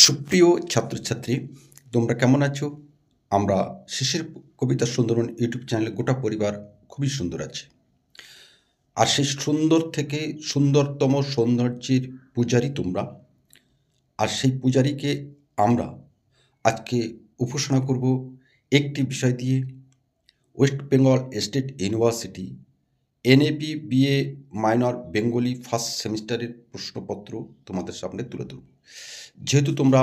সুপ্রিয় ছাত্রছাত্রী, তোমরা কেমন আছো? আমরা শেষের কবিতা সুন্দরবন ইউটিউব চ্যানেলে গোটা পরিবার খুবই সুন্দর আছে। আর সেই সুন্দর থেকে সুন্দরতম সৌন্দর্যের পূজারী তোমরা। আর সেই পূজারীকে আমরা আজকে উপাসনা করব একটি বিষয় দিয়ে। West Bengal state university NAP BA minor Bengali first সেমিস্টারের প্রশ্নপত্র তোমাদের সামনে তুলে ধরব। যেহেতু তোমরা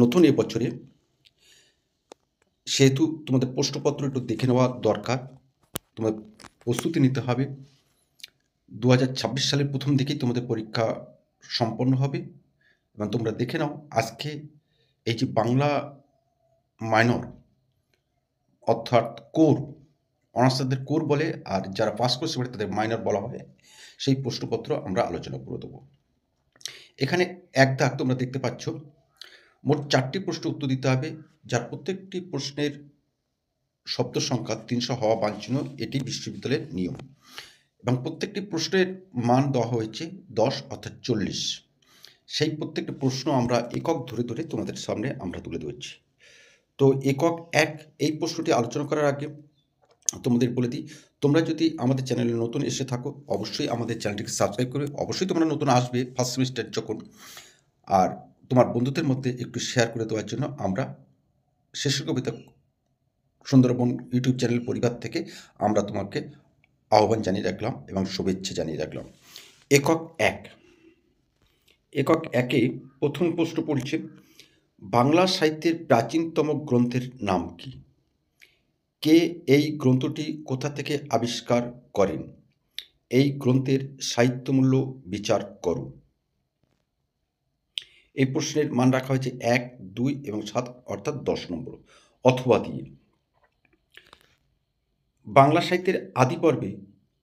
নতুন এবছরে, সেহেতু তোমাদের প্রশ্নপত্র একটু দেখে নেওয়া দরকার। তোমাদের প্রস্তুতি নিতে হবে। 2026 সালের প্রথম দিকেই তোমাদের পরীক্ষা সম্পন্ন হবে এবং তোমরা দেখে নাও আজকে এই যে বাংলা মাইনর অর্থাৎ কোর, অনার্সদের কোর বলে, আর যারা পাস করছে তাদের মাইনর বলা হয়, সেই প্রশ্নপত্র আমরা আলোচনা করে দেবো। এখানে এক দাগ তোমরা দেখতে পাচ্ছ, মোট 4টি প্রশ্ন উত্তর দিতে হবে, যার প্রত্যেকটি প্রশ্নের শব্দ সংখ্যা 300 হওয়া বাঞ্ছনীয়। এটি বিশ্ববিদ্যালয়ের নিয়ম এবং প্রত্যেকটি প্রশ্নের মান দেওয়া হয়েছে 10 অর্থাৎ 40। সেই প্রত্যেকটি প্রশ্ন আমরা একক ধরে ধরে তোমাদের সামনে আমরা তুলে ধরছি। তো একক এক এই প্রশ্নটি আলোচনা করার আগে তোমাদের বলে দিই, তোমরা যদি আমাদের চ্যানেলে নতুন এসে থাকো অবশ্যই আমাদের চ্যানেলটিকে সাবস্ক্রাইব করবে। অবশ্যই তোমরা নতুন আসবে ফার্স্ট সেমিস্টার যখন, আর তোমার বন্ধুদের মধ্যে একটু শেয়ার করে দেওয়ার জন্য আমরা শেষের কবিতা সুন্দরবন ইউটিউব চ্যানেল পরিবার থেকে আমরা তোমাকে আহ্বান জানিয়ে রাখলাম এবং শুভেচ্ছা জানিয়ে রাখলাম। একক এক, একক একে প্রথম প্রশ্ন পড়ছে, বাংলা সাহিত্যের প্রাচীনতম গ্রন্থের নাম কি? কে এই গ্রন্থটি কোথা থেকে আবিষ্কার করেন? এই গ্রন্থের সাহিত্যমূল্য বিচার করো। এই প্রশ্নের মান রাখা হয়েছে 1, 2 এবং 7 অর্থাৎ 10 নম্বর। অথবা দিয়ে বাংলা সাহিত্যের আদি পর্বে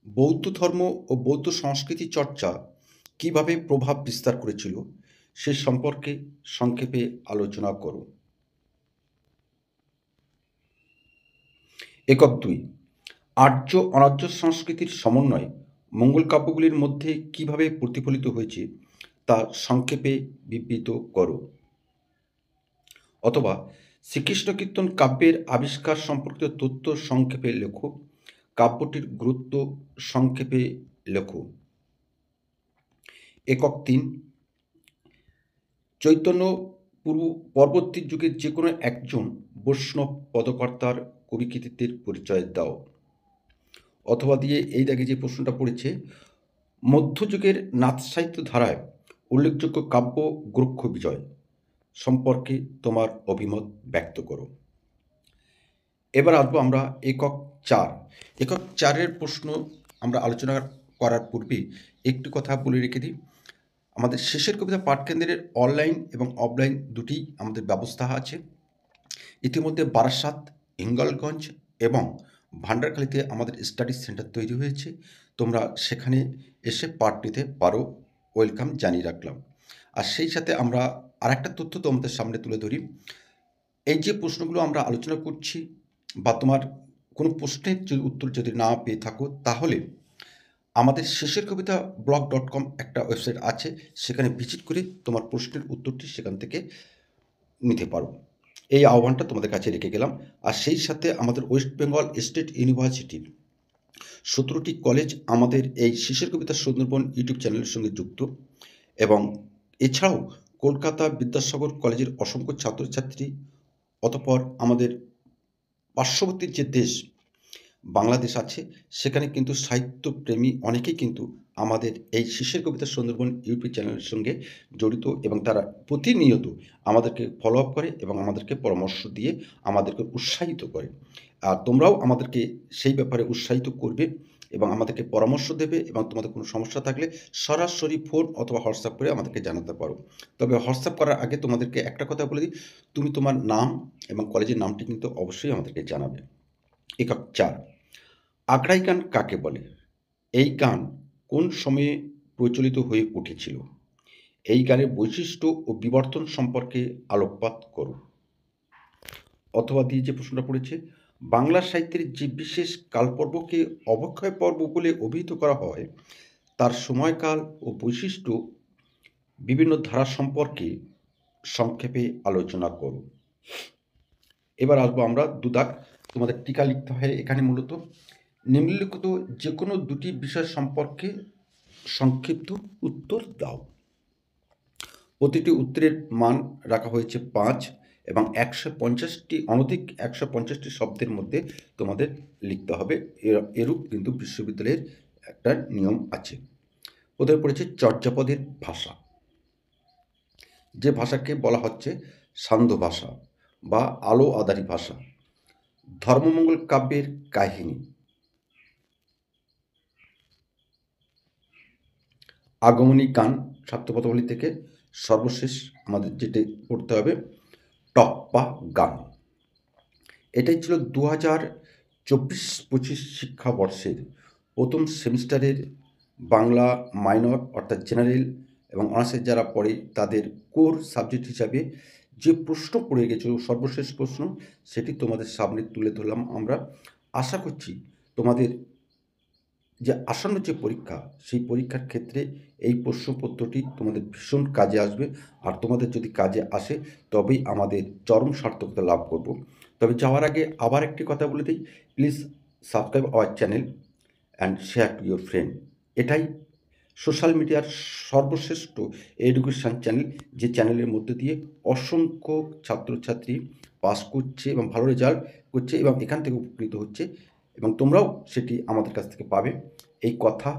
বৌদ্ধ ধর্ম ও বৌদ্ধ সংস্কৃতি চর্চা কিভাবে প্রভাব বিস্তার করেছিল সে সম্পর্কে সংক্ষেপে আলোচনা করো। একক 2, আর্য অনার্য সংস্কৃতির সমন্বয় মঙ্গল কাব্যগুলির মধ্যে কিভাবে প্রতিফলিত হয়েছে তা সংক্ষেপে বিবৃত করো। অথবা শ্রীকৃষ্ণ কীর্তন কাব্যের আবিষ্কার সম্পর্কিত তথ্য সংক্ষেপে লেখো। কাব্যটির গুরুত্ব সংক্ষেপে লেখো। একক 3, চৈতন্য পরবর্তী যুগের যে কোনো একজন বৈষ্ণব পদকর্তার কবিকৃতিত্বের পরিচয় দাও। অথবা দিয়ে এই দাগে যে প্রশ্নটা পড়েছে, মধ্যযুগের নাথ সাহিত্য ধারায় উল্লেখযোগ্য কাব্য গ্রক্ষ বিজয় সম্পর্কে তোমার অভিমত ব্যক্ত করো। এবার আসবো আমরা একক 4। একক 4-এর প্রশ্ন আমরা আলোচনা করার পূর্বে একটু কথা বলে রেখে দিই, আমাদের শেষের কবিতা পাঠকেন্দ্রের অনলাইন এবং অফলাইন দুটি আমাদের ব্যবস্থা আছে। ইতিমধ্যে বারাসাত, হিঙ্গলগঞ্জ এবং ভান্ডারখালীতে আমাদের স্টাডি সেন্টার তৈরি হয়েছে। তোমরা সেখানে এসে পাঠ নিতে পারো, ওয়েলকাম জানিয়ে রাখলাম। আর সেই সাথে আমরা আরেকটা তথ্য তোমাদের সামনে তুলে ধরি, এই যে প্রশ্নগুলো আমরা আলোচনা করছি বা তোমার কোনো প্রশ্নের যদি উত্তর যদি না পেয়ে থাকো, তাহলে আমাদের শেষের কবিতা blog.com একটা ওয়েবসাইট আছে, সেখানে ভিজিট করে তোমার প্রশ্নের উত্তরটি সেখান থেকে নিতে পারো। এই আহ্বানটা তোমাদের কাছে রেখে গেলাম। আর সেই সাথে আমাদের ওয়েস্ট বেঙ্গল স্টেট ইউনিভার্সিটির 17টি কলেজ আমাদের এই শেষের কবিতা সুন্দরবন ইউটিউব চ্যানেলের সঙ্গে যুক্ত, এবং এছাড়াও কলকাতা বিদ্যাসাগর কলেজের অসংখ্য ছাত্রছাত্রী, অতঃপর আমাদের পার্শ্ববর্তী যে দেশ বাংলাদেশ আছে, সেখানে কিন্তু সাহিত্যপ্রেমী অনেকেই কিন্তু আমাদের এই শেষের কবিতা সুন্দরবন ইউটিউব চ্যানেলের সঙ্গে জড়িত, এবং তারা প্রতিনিয়ত আমাদেরকে ফলো আপ করে এবং আমাদেরকে পরামর্শ দিয়ে আমাদেরকে উৎসাহিত করে। আর তোমরাও আমাদেরকে সেই ব্যাপারে উৎসাহিত করবে এবং আমাদেরকে পরামর্শ দেবে, এবং তোমাদের কোনো সমস্যা থাকলে সরাসরি ফোন অথবা হোয়াটসঅ্যাপ করে আমাদেরকে জানাতে পারো। তবে হোয়াটসঅ্যাপ করার আগে তোমাদেরকে একটা কথা বলে দিই, তুমি তোমার নাম এবং কলেজের নামটি কিন্তু অবশ্যই আমাদেরকে জানাবে। একক 4, আখড়াই গান কাকে বলে? এই গান কোন সময়ে প্রচলিত হয়ে উঠেছিল? এই গানের বৈশিষ্ট্য ও বিবর্তন সম্পর্কে আলোকপাত করো। অথবা দিয়ে যে প্রশ্নটা পড়েছে, বাংলা সাহিত্যের যে বিশেষ কালপর্বকে অবক্ষয় পর্ব বলে অভিহিত করা হয়, তার সময়কাল ও বৈশিষ্ট্য বিভিন্ন ধারা সম্পর্কে সংক্ষেপে আলোচনা করব। এবার আসবো আমরা দুদাগ। তোমাদের টিকা লিখতে হয় এখানে মূলত নিম্নলিখিত যে কোনো দুটি বিষয় সম্পর্কে সংক্ষিপ্ত উত্তর দাও। প্রতিটি উত্তরের মান রাখা হয়েছে 5 এবং 150টি অনধিক 150টি শব্দের মধ্যে তোমাদের লিখতে হবে। এরূপ কিন্তু বিশ্ববিদ্যালয়ের একটা নিয়ম আছে। প্রথমে পড়েছে চর্যাপদের ভাষা, যে ভাষাকে বলা হচ্ছে সান্ধ্য ভাষা বা আলো আধারী ভাষা। ধর্মমঙ্গল কাব্যের কাহিনী, আগমনী গান সার্থপথবলী থেকে সর্বশেষ আমাদের যেটি পড়তে হবে টপ্পা গান। এটাই ছিল 2024-25 শিক্ষাবর্ষের প্রথম সেমিস্টারের বাংলা মাইনর অর্থাৎ জেনারেল এবং অনার্সের যারা পড়ে তাদের কোর সাবজেক্ট হিসাবে যে প্রশ্ন পড়ে গেছিল, সর্বশেষ প্রশ্ন, সেটি তোমাদের সামনে তুলে ধরলাম আমরা। আশা করছি তোমাদের যে আসন্ন যে পরীক্ষা, সেই পরীক্ষার ক্ষেত্রে এই প্রশ্নপত্রটি তোমাদের ভীষণ কাজে আসবে। আর তোমাদের যদি কাজে আসে তবেই আমাদের চরম সার্থকতা লাভ করব। তবে যাওয়ার আগে আবার একটি কথা বলে দিই, please subscribe our channel and share to your friend. এটাই সোশ্যাল মিডিয়ার সর্বশ্রেষ্ঠ এডুকেশান চ্যানেল, যে চ্যানেলের মধ্যে দিয়ে অসংখ্য ছাত্রছাত্রী পাস করছে এবং ভালো রেজাল্ট করছে এবং এখান থেকে উপকৃত হচ্ছে, এবং তোমরাও সেটি আমাদের কাছ থেকে পাবে। এই কথা,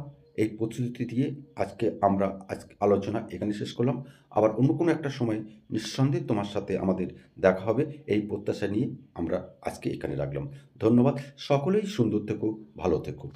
এই প্রতিশ্রুতি দিয়ে আমরা আলোচনা এখানে শেষ করলাম। আবার অন্য কোনো একটা সময় নিঃসন্দেহে তোমার সাথে আমাদের দেখা হবে, এই প্রত্যাশা নিয়ে আমরা আজকে এখানে রাখলাম। ধন্যবাদ। সকলেই সুন্দর থেকো, ভালো থেকো।